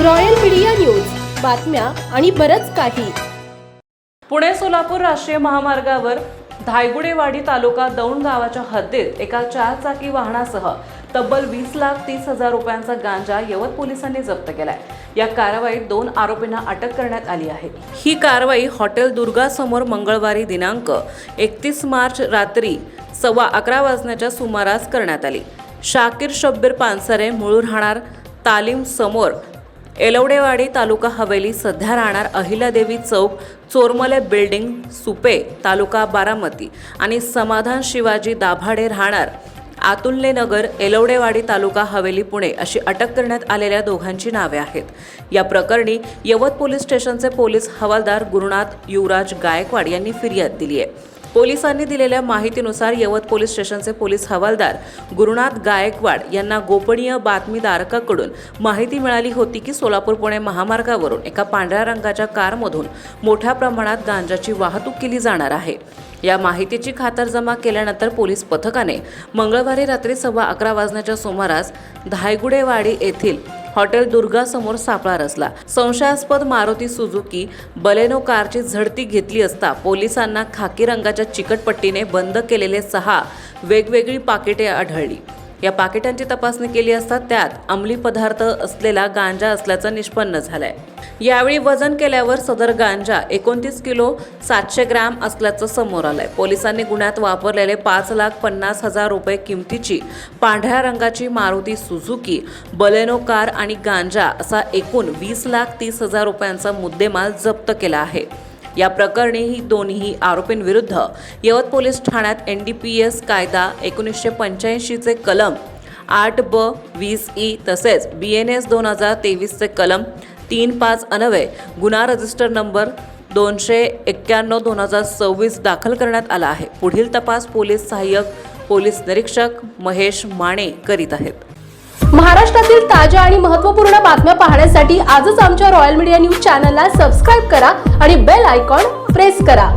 Royal media news, बातम्या आणि बरंच काही. पुणे सोलापूर राष्ट्रीय महामार्गावर धायगुडेवाडी तालुका दौंड गावाच्या हद्दीत एका 4 चाकी वाहनासह तब्बल 20,30,000 रुपयांचा गांजा यवत पोलिसांनी जप्त केलाय. या कारवाईत 2 आरोपींना अटक करण्यात आली आहे. ही कारवाई हॉटेल दुर्गा समोर मंगळवारी दिनांक 31 मार्च रात्री 11:15 वाजण्याच्या सुमारास करण्यात आली. शाकीर शब्बीर पानसरे, मूळ राहणार तालीम समोर, एलवडेवाडी, तालुका हवेली, सध्या राहणार अहिल्यादेवी चौक, चोरमले बिल्डिंग, सुपे, तालुका बारामती आणि समाधान शिवाजी दाभाडे, राहणार आतुल्ले नगर, एलवडेवाडी, तालुका हवेली, पुणे अशी अटक करण्यात आलेल्या दोघांची नावे आहेत. या प्रकरणी यवत पोलीस स्टेशनचे पोलीस हवालदार गुरुनाथ युवराज गायकवाड यांनी फिर्याद दिली आहे. पोलिसांनी दिलेल्या माहितीनुसार यवत पोलीस स्टेशनचे पोलीस हवालदार गुरुनाथ गायकवाड यांना गोपनीय बातमीदाराकडून माहिती मिळाली होती की सोलापूर पुणे महामार्गावरून एका पांढऱ्या रंगाच्या कारमधून मोठ्या प्रमाणात गांजाची वाहतूक केली जाणार आहे. या माहितीची खातरजमा केल्यानंतर पोलीस पथकाने मंगळवारी रात्री 11:15 वाजण्याच्या सुमारास धायगुडेवाडी येथील हॉटेल दुर्गा समोर सापळा रचला. संशयास्पद मारुती सुझुकी बलेनो कारची झडती घेतली असता पोलिसांना खाकी रंगाच्या चिकटपट्टीने बंद केलेले 6 वेगवेगळी पाकिटे आढळली. या पाकिटांची तपासणी केली असता त्यात अंमली पदार्थ असलेला गांजा असल्याचं निष्पन्न झालंय. यावेळी वजन केल्यावर सदर गांजा 29 किलो 700 ग्रॅम असल्याचं समोर आलंय. पोलिसांनी गुन्ह्यात वापरलेले 5,50,000 रुपये किमतीची पांढऱ्या रंगाची मारुती सुझुकी बलेनो कार आणि गांजा असा एकूण 20,30,000 रुपयांचा मुद्देमाल जप्त केला आहे. या प्रकरणी ही दोन्ही आरोपींविरुद्ध यवत पोलीस ठाण्यात NDPS कायदा 1985 चे कलम 8B-20E तसेच BNS 2023 चे कलम 3-5 अन्वये गुन्हा रजिस्टर नंबर 291/2026 दाखल करण्यात आला आहे. पुढील तपास पोलीस सहाय्यक पोलीस निरीक्षक महेश माने करीत आहेत. महाराष्ट्रातील ताज्या आणि महत्त्वपूर्ण बातम्या पाहण्यासाठी आजच आमच्या रॉयल मीडिया न्यूज चॅनलला सबस्क्राईब करा आणि बेल आयकॉन प्रेस करा.